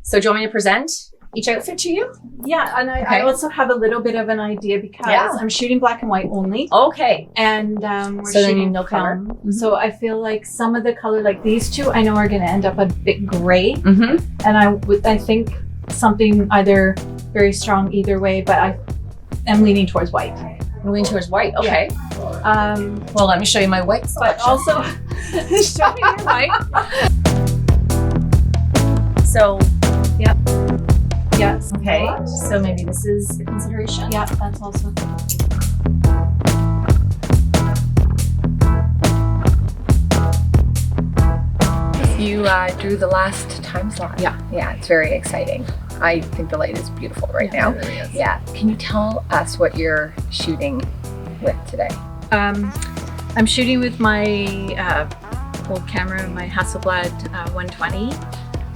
So do you want me to present each outfit to you? Yeah, and I also have a little bit of an idea because I'm shooting black and white only. Okay. And we're so shooting no color. Mm-hmm. So I feel like some of the color, like these two, I know are going to end up a bit gray. Mm-hmm. And I think something either very strong either way, but I am leaning towards white. You're leaning towards white. Okay. Yeah. Well, let me show you my white but selection. also show me your white. So, yep. Yes. Okay. So maybe this is a consideration. Yeah, that's also. You drew the last time slot. Yeah. Yeah, it's very exciting. I think the light is beautiful right now. It really is. Yeah. Can you tell us what you're shooting with today? I'm shooting with my old camera, my Hasselblad 120.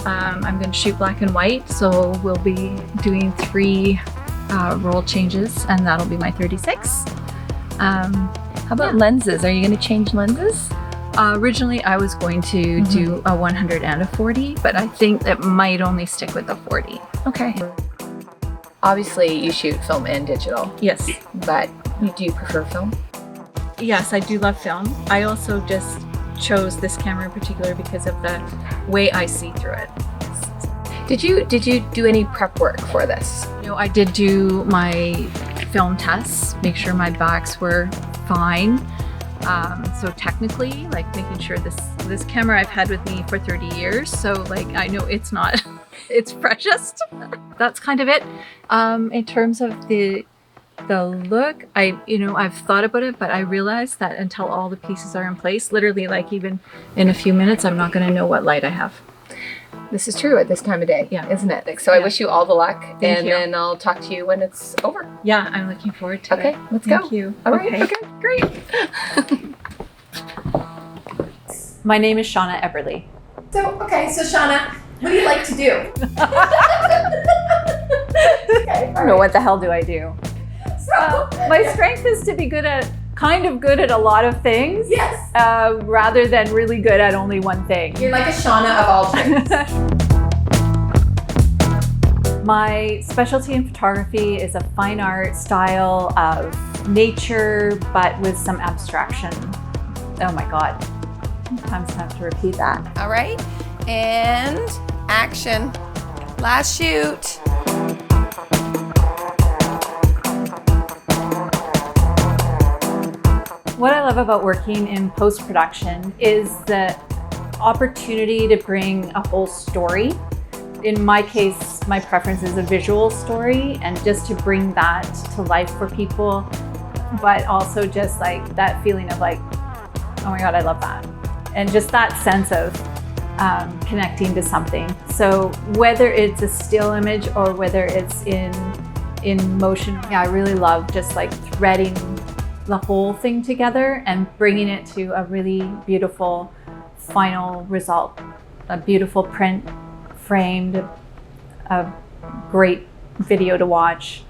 I'm going to shoot black and white, so we'll be doing 3 roll changes, and that'll be my 36. How about lenses? Are you going to change lenses? Originally, I was going to do a 100 and a 40, but I think that might only stick with the 40. Okay. Obviously, you shoot film and digital. Yes. But do you prefer film? Yes, I do love film. I also just chose this camera in particular because of the way I see through it. Did you do any prep work for this? You know, I did do my film tests, make sure my backs were fine. So technically, like making sure this camera I've had with me for 30 years, so like I know it's not its precious. That's kind of it. In terms of the look, I've thought about it, but I realized that until all the pieces are in place, literally like even in a few minutes, I'm not going to know what light I have. This is true at this time of day, isn't it? So I wish you all the luck, Thank you. Then I'll talk to you when it's over. Yeah, I'm looking forward to it. Okay, let's go. Thank you. All right, okay, great. My name is Shawna Eberle. So Shawna, what do you like to do? I don't know what the hell do I do. So, my strength is to be kind of good at a lot of things. Yes. Rather than really good at only one thing. You're like a Shawna of all trades. My specialty in photography is a fine art style of nature, but with some abstraction. Oh my God. Sometimes I have to repeat that. All right, and action. Last shoot. What I love about working in post-production is the opportunity to bring a whole story. In my case, my preference is a visual story, and just to bring that to life for people, but also just like that feeling of like, oh my God, I love that. And just that sense of connecting to something. So whether it's a still image or whether it's in motion, I really love just like threading the whole thing together and bringing it to a really beautiful final result. A beautiful print, framed, a great video to watch.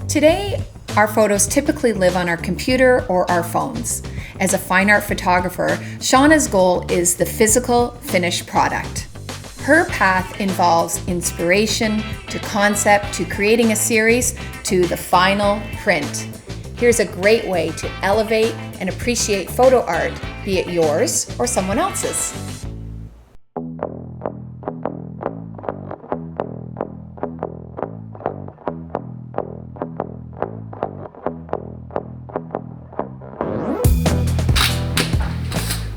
Today, our photos typically live on our computer or our phones. As a fine art photographer, Shawna's goal is the physical finished product. Her path involves inspiration to concept to creating a series to the final print. Here's a great way to elevate and appreciate photo art, be it yours or someone else's.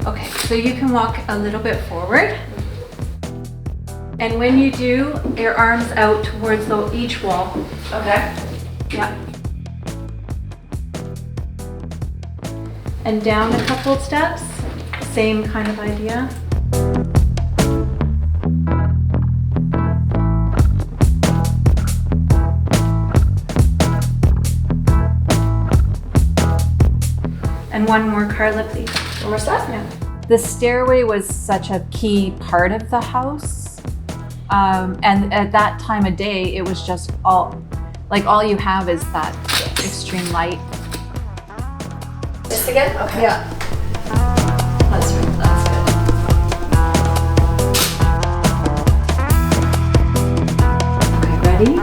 Okay, so you can walk a little bit forward. And when you do, your arms out towards each wall. Okay. Yeah. And down a couple of steps, same kind of idea. And one more, Carla, please. One more step? Yeah. The stairway was such a key part of the house. And at that time of day, it was just all you have is that extreme light. this again? Okay. Yeah. That's good. Ready?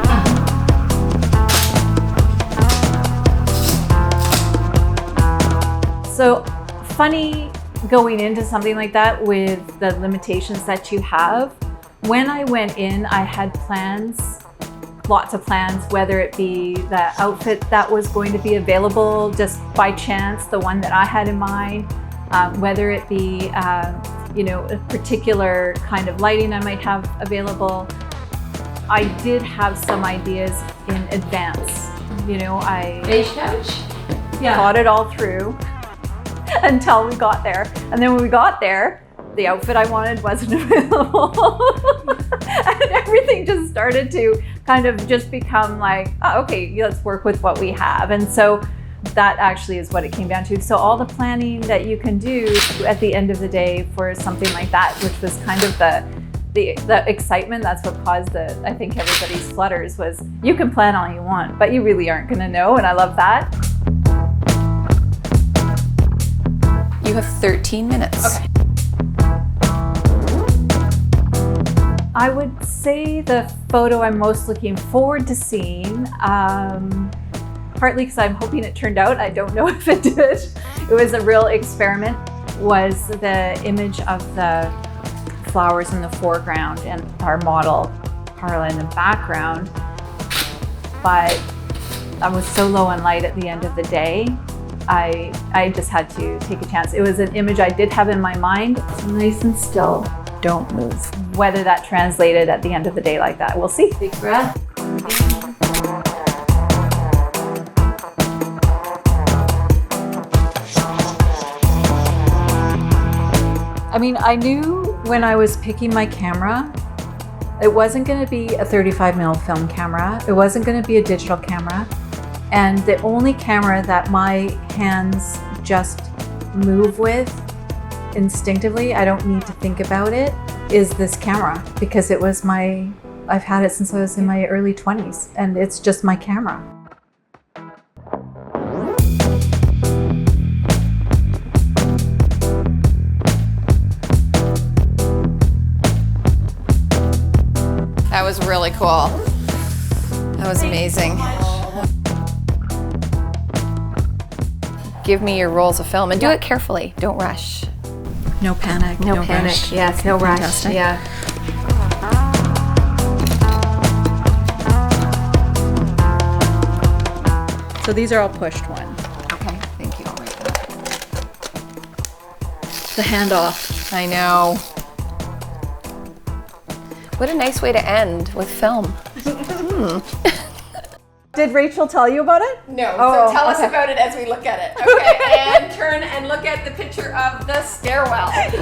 So funny going into something like that with the limitations that you have. When I went in, I had plans, lots of plans, whether it be the outfit that was going to be available just by chance, the one that I had in mind, whether it be a particular kind of lighting I might have available. I did have some ideas in advance. I Beige couch? thought it all through until we got there. And then when we got there, the outfit I wanted wasn't available. And everything just started to kind of just become like, oh, okay, let's work with what we have. And so that actually is what it came down to. So all the planning that you can do at the end of the day for something like that, which was kind of the excitement, that's what caused I think everybody's flutters, was you can plan all you want, but you really aren't gonna know, and I love that. You have 13 minutes. Okay. I would say the photo I'm most looking forward to seeing, partly because I'm hoping it turned out, I don't know if it did. It was a real experiment, was the image of the flowers in the foreground and our model, Carla, in the background. But I was so low on light at the end of the day, I just had to take a chance. It was an image I did have in my mind. It's nice and still, don't move. Whether that translated at the end of the day like that, we'll see. Big breath. I mean, I knew when I was picking my camera, it wasn't going to be a 35mm film camera. It wasn't going to be a digital camera. And the only camera that my hands just move with instinctively, I don't need to think about it, is this camera, because it was I've had it since I was in my early 20s, and it's just my camera. That was really cool. That was amazing. Give me your rolls of film and do it carefully. Don't rush. No panic. No panic. rush. Yes, no rush. Fantastic. Yeah. So these are all pushed one. Okay, thank you. The handoff. I know. What a nice way to end with film. Did Rachel tell you about it? No, Oh, so tell us okay. about it as we look at it. Okay, and turn and look at the picture of the stairwell. Okay,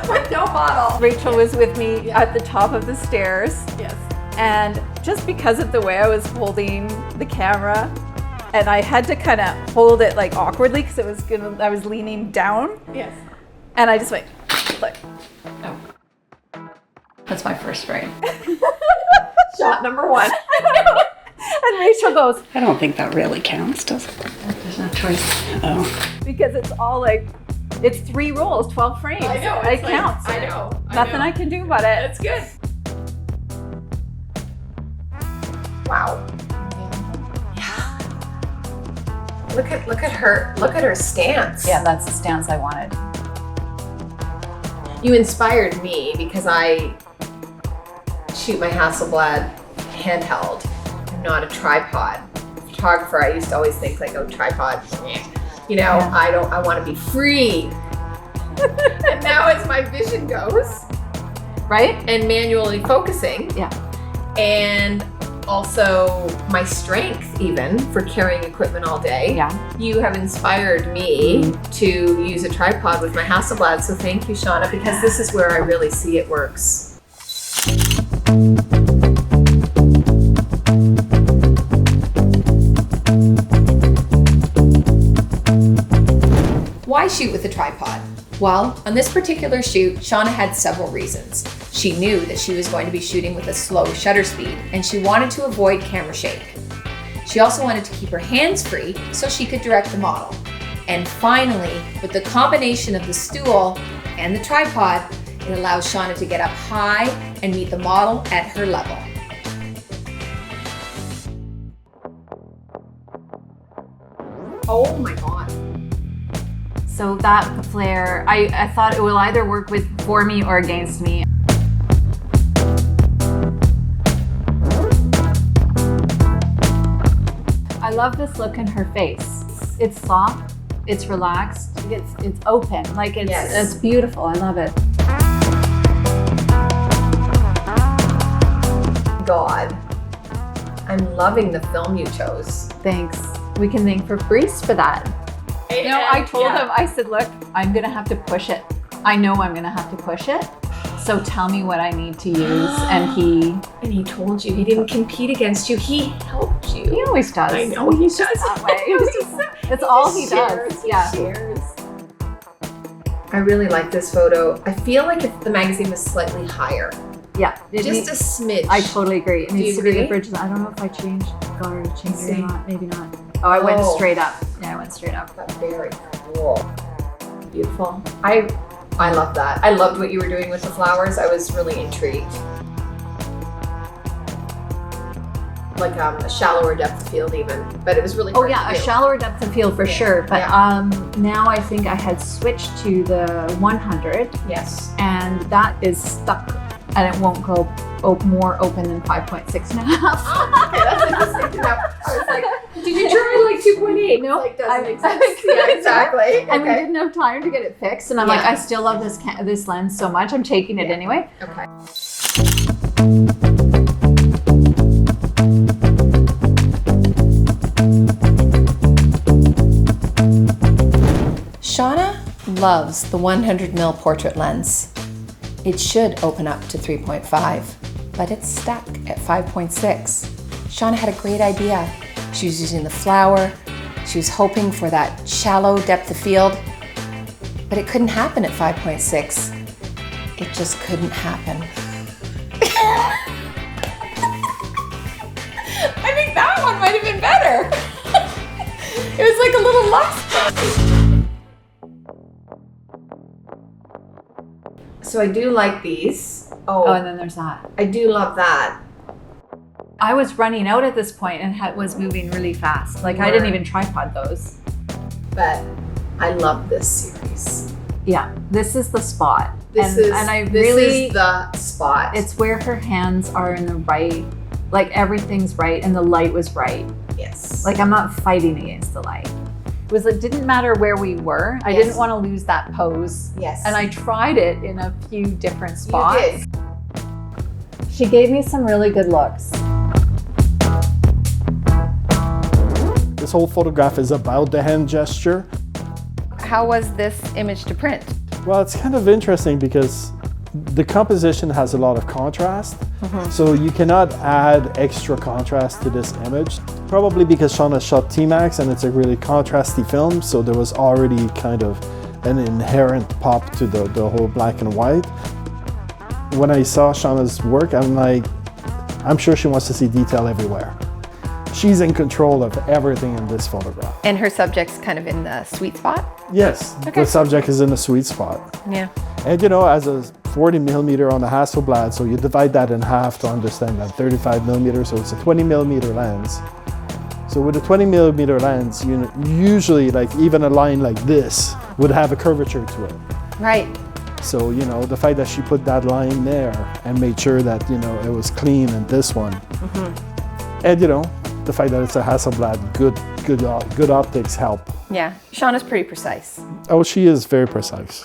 with no model. Rachel was with me at the top of the stairs, Yes. and just because of the way I was holding the camera, and I had to kind of hold it like awkwardly because I was leaning down, Yes. and I just went like. That's my first frame. Shot number one. And Rachel goes, I don't think that really counts, does it? There's no choice. Oh. because it's all like, it's 3 rolls, 12 frames. I know. It it's like- counts. I know. Nothing I can do about it. That's good. Wow. Look at her stance. Yeah, that's the stance I wanted. You inspired me because I shoot my Hasselblad handheld. I'm not a tripod photographer. I used to always think like, oh, tripod, you know, Yeah. I want to be free. And now as my vision goes, Right? and manually focusing, Yeah. and also my strength even for carrying equipment all day. Yeah. You have inspired me to use a tripod with my Hasselblad, so thank you, Shawna, because this is where I really see it works. Why shoot with a tripod? Well, on this particular shoot, Shawna had several reasons. She knew that she was going to be shooting with a slow shutter speed, and she wanted to avoid camera shake. She also wanted to keep her hands free so she could direct the model. And finally, with the combination of the stool and the tripod, it allows Shawna to get up high and meet the model at her level. Oh my God. So that flare, I thought it will either work for me or against me. I love this look in her face. It's soft, it's relaxed, it's open, like it's beautiful. I love it. God, I'm loving the film you chose. Thanks. We can thank Fabrice for that. I told him, I said, look, I'm gonna have to push it. I know I'm gonna have to push it. So tell me what I need to use. And he told you. He didn't compete against you. He helped you. He always does. I know he does. That way. That's all he does. Yeah. Shares. I really like this photo. I feel like if the magazine was slightly higher. Yeah. Just a smidge. I totally agree. It needs to be the agree? bridges. I don't know if I got her to change it See. or not. Maybe not. Oh, I went straight up. Yeah, I went straight up. That's very cool. Beautiful. I love that. I loved what you were doing with the flowers. I was really intrigued. Like a shallower depth of field even, but it was really hard to a do. shallower depth of field for sure. But now I think I had switched to the 100. Yes. And that is stuck and it won't go more open than 5.6 and a half. Oh, okay, that's interesting to know. I was like, did you try like 2.8? No, Like, doesn't make sense. Yeah, exactly. And we Okay. didn't have time to get it fixed. And I'm like, I still love this lens so much. I'm taking it anyway. Okay. Shawna loves the 100mm portrait lens. It should open up to 3.5, but it's stuck at 5.6. Shawna had a great idea. She was using the flower. She was hoping for that shallow depth of field, but it couldn't happen at 5.6. It just couldn't happen. I think that one might have been better. It was like a little less. So I do like these. Oh, and then there's that. I do love that. I was running out at this point and was moving really fast. Like I didn't even tripod those. But I love this series. Yeah, this is the spot. This is the spot. It's where her hands are in the right, like everything's right and the light was right. Yes. Like I'm not fighting against the light. It didn't matter where we were. I didn't want to lose that pose. Yes. And I tried it in a few different spots. You did. She gave me some really good looks. This whole photograph is about the hand gesture. How was this image to print? Well, it's kind of interesting because the composition has a lot of contrast. So you cannot add extra contrast to this image. Probably because Shawna shot T-Max and it's a really contrasty film, so there was already kind of an inherent pop to the whole black and white. When I saw Shawna's work, I'm like, I'm sure she wants to see detail everywhere. She's in control of everything in this photograph. And her subject's kind of in the sweet spot? Yes, Okay. the subject is in the sweet spot. Yeah. And you know, as a 40mm on a Hasselblad, so you divide that in half to understand that 35mm, so it's a 20mm lens. So with a 20mm lens, usually like even a line like this would have a curvature to it. Right. So, you know, the fact that she put that line there and made sure that, you know, it was clean in this one. And, you know, the fact that it's a Hasselblad, good optics help. Yeah. Shawna's pretty precise. Oh, she is very precise.